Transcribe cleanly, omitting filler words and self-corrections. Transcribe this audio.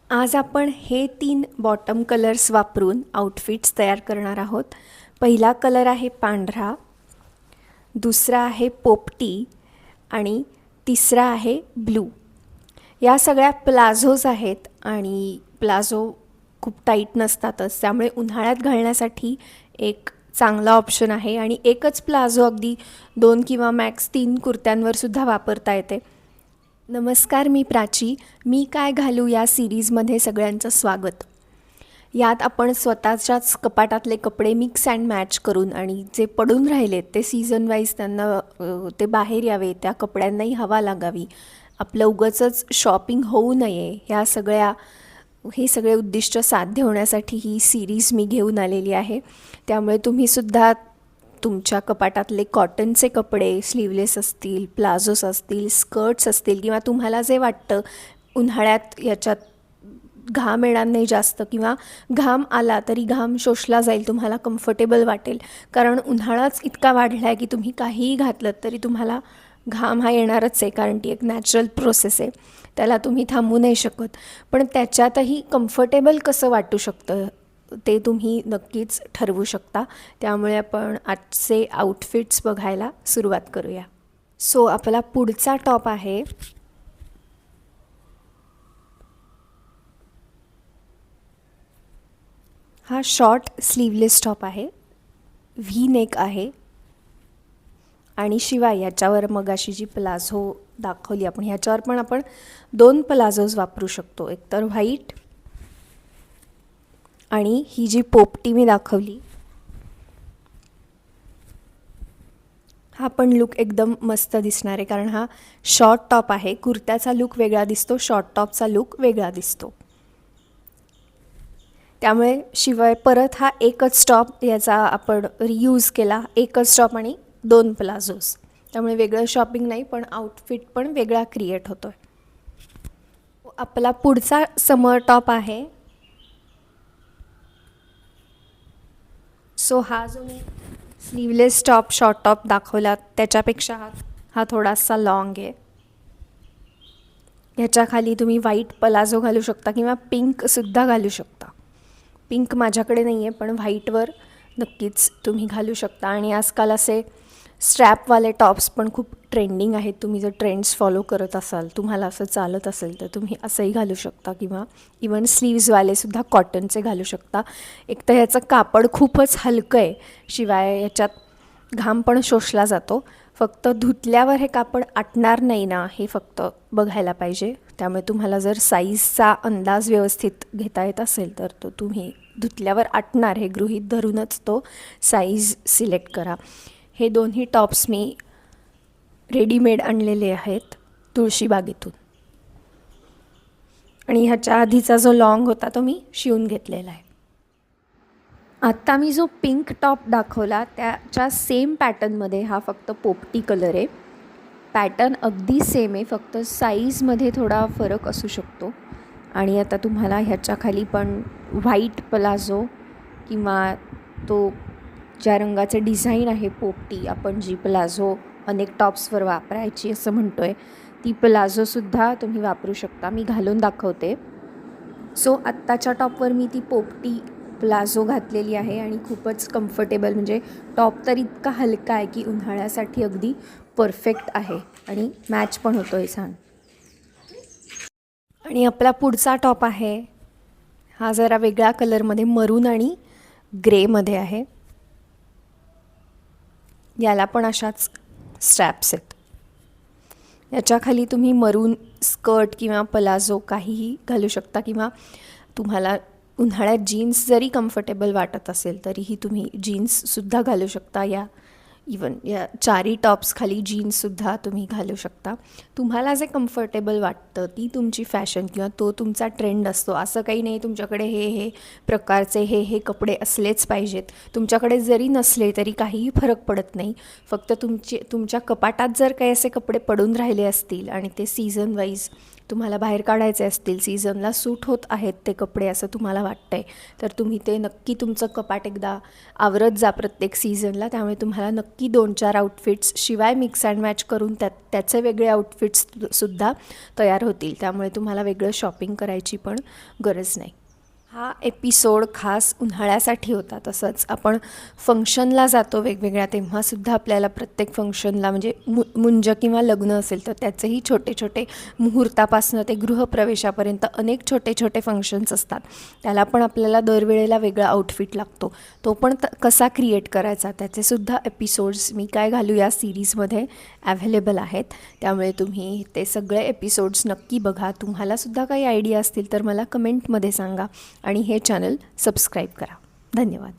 आज आपण हे 3 बॉटम कलर्स वापरून आउटफिट्स तयार करणार आहोत. पहिला कलर आहे पांढरा, दुसरा आहे पोपटी आणि तिसरा आहे ब्लू. या सगळ्या प्लाझोज आहेत आणि प्लाझो खूप टाईट नसतातच, त्यामुळे उन्हाळ्यात घालण्यासाठी एक चांगला ऑप्शन आहे. आणि एकच प्लाझो अगदी 2 किंवा मॅक्स 3 कुर्त्यांवर सुद्धा वापरता येते. नमस्कार, मी प्राची. मी काय घालू या सिरीजमध्ये सगळ्यांचं स्वागत. यात आपण स्वतःच्याच कपाटातले कपडे मिक्स अँड मॅच करून आणि जे पडून राहिलेत ते सीझन वाईज त्यांना ते बाहेर यावे, त्या कपड्यांनाही हवा लागावी, आपलं उगाचच शॉपिंग होऊ नये, हे सगळे उद्दिष्ट साध्य होण्यासाठी ही सिरीज मी घेऊन आलेली आहे. त्यामुळे तुम्हीसुद्धा तुमच्या कपाटातले कॉटनचे कपडे, स्लीवलेस असतील, प्लाझोस असतील, स्कर्ट्स असतील किंवा तुम्हाला जे वाटतं उन्हाळ्यात याच्यात घाम येणार नाही जास्त किंवा घाम आला तरी घाम शोषला जाईल, तुम्हाला कम्फर्टेबल वाटेल. कारण उन्हाळाच इतका वाढला आहे की तुम्ही काहीही घातलं तरी तुम्हाला घाम हा येणारच आहे, कारण ती एक नॅचरल प्रोसेस आहे, त्याला तुम्ही थांबवू नाही शकत. पण त्याच्यातही कम्फर्टेबल कसं वाटू शकतं ते तुम्ही नक्कीच ठरवू शकता. त्यामुळे आपण आजचे आउटफिट्स बघायला सुरुवात करूया. सो आपला पुढचा टॉप आहे हा शॉर्ट स्लीवलेस टॉप आहे, व्ही नेक आहे आणि शिवाय याच्यावर मगाशी जी प्लाझो दाखवली आपण, ह्याच्यावर पण आपण 2 प्लाझोज वापरू शकतो, एकतर व्हाईट आणि ही जी पोपटी मी दाखवली, हा पण लुक एकदम मस्त दिसणार आहे, कारण हा शॉर्ट टॉप आहे. कुर्त्याचा लुक वेगळा दिसतो, शॉर्ट टॉपचा लुक वेगळा दिसतो. त्यामुळे शिवाय परत हा एकच टॉप याचा आपण रियूज केला, एकच टॉप आणि 2 प्लाझोज, त्यामुळे वेगळं शॉपिंग नाही, पण आउटफिट पण वेगळा क्रिएट होतो आहे. आपला पुढचा समर टॉप आहे. सो हा जो मी स्लीवलेस टॉप, शॉर्ट टॉप दाखवला त्याच्यापेक्षा हा थोडासा लॉंग आहे. ह्याच्या खाली तुम्ही व्हाईट प्लाझो घालू शकता किंवा पिंकसुद्धा घालू शकता. पिंक माझ्याकडे नाही आहे, पण व्हाईटवर नक्कीच तुम्ही घालू शकता. आणि आजकाल असे स्ट्रॅपवाले टॉप्स पण खूप ट्रेंडिंग आहेत. तुम्ही जर ट्रेंड्स फॉलो करत असाल, तुम्हाला असं चालत असेल तर तुम्ही असंही घालू शकता किंवा इवन स्लीव्जवालेसुद्धा कॉटनचे घालू शकता. एक तर ह्याचं कापड खूपच हलकं आहे, शिवाय ह्याच्यात घाम पण शोषला जातो. फक्त धुतल्यावर हे कापड आटणार नाही ना, हे फक्त बघायला पाहिजे. त्यामुळे तुम्हाला जर साईजचा अंदाज व्यवस्थित घेता येत असेल तर तो तुम्ही धुतल्यावर आटणार हे गृहीत धरूनच तो साईज सिलेक्ट करा. हे दोन्ही टॉप्स मी रेडीमेड आणलेले आहेत तुळशीबागेतून, आणि ह्याच्या आधीचा जो लॉंग होता तो मी शिवून घेतलेला आहे. आत्ता मी जो पिंक टॉप दाखवला त्याच्या सेम पॅटर्नमध्ये हा फक्त पोपटी कलर आहे. पॅटर्न अगदी सेम आहे, फक्त साईजमध्ये थोडा फरक असू शकतो. आणि आता तुम्हाला ह्याच्या खाली पण व्हाईट प्लाझो किंवा तो ज्या रंगाचे डिझाईन आहे पोपटी, आपण जी प्लाझो अनेक टॉप्सवर वापरायची असं म्हणतो आहे, ती प्लाझोसुद्धा तुम्ही वापरू शकता. मी घालून दाखवते. सो आत्ताच्या टॉपवर मी ती पोपटी प्लाझो घातलेली आहे आणि खूपच कम्फर्टेबल, म्हणजे टॉप तर इतका हलका आहे की उन्हाळ्यासाठी अगदी परफेक्ट आहे आणि मॅच पण होतो आहे छान. आणि आपला पुढचा टॉप आहे हा जरा वेगळ्या कलरमध्ये, मरून आणि ग्रेमध्ये आहे. याला पण अशाच स्ट्रॅप्स आहेत. याच्या खाली तुम्ही मरून स्कर्ट किंवा प्लाझो काहीही घालू शकता, किंवा तुम्हाला उन्हाळ्यात जीन्स जरी कम्फर्टेबल वाटत असेल तरीही तुम्ही जीन्ससुद्धा घालू शकता. इवन या चारी टॉप्स खाली जीन्ससुद्धा तुम्ही घालू शकता. तुम्हाला जे कम्फर्टेबल वाटतं ती तुमची फॅशन किंवा तो तुमचा ट्रेंड असतो. असं काही नाही तुमच्याकडे हे प्रकारचे हे कपडे असलेच पाहिजेत. तुमच्याकडे जरी नसले तरी काहीही फरक पडत नाही. फक्त तुमच्या कपाटात जर काही असे कपडे पडून राहिले असतील आणि ते सीझन वाईज तुम्हाला बाहेर काढायचे असतील, सीझनला सूट होत आहेत ते कपडे असं तुम्हाला वाटतं आहे, तर तुम्ही ते नक्की तुमचं कपाट एकदा आवरत जा प्रत्येक सीझनला. त्यामुळे तुम्हाला नक्की 2-4 आउटफिट्स शिवाय मिक्स अँड मॅच करून त्याचे वेगळे आउटफिट्ससुद्धा तयार होतील. त्यामुळे तुम्हाला वेगळं शॉपिंग करायची पण गरज नाही. हा एपिसोड खास उन्हाळ्यासाठी होता. तसंच आपण फंक्शनला जातो वेगवेगळ्या, तेव्हासुद्धा आपल्याला प्रत्येक फंक्शनला म्हणजे मुंज किंवा लग्न असेल तर त्याचेही छोटे छोटे मुहूर्तापासनं ते गृहप्रवेशापर्यंत अनेक छोटे छोटे फंक्शन्स असतात. त्याला पण आपल्याला दरवेळेला वेगळा आउटफिट लागतो. तो पण कसा क्रिएट करायचा त्याचेसुद्धा एपिसोड्स मी काय घालू या सिरीजमध्ये अव्हेलेबल आहेत. त्यामुळे तुम्ही ते सगळे एपिसोड्स नक्की बघा. तुम्हालासुद्धा काही आयडिया असतील तर मला कमेंटमध्ये सांगा आणि हे चॅनल सबस्क्राईब करा. धन्यवाद.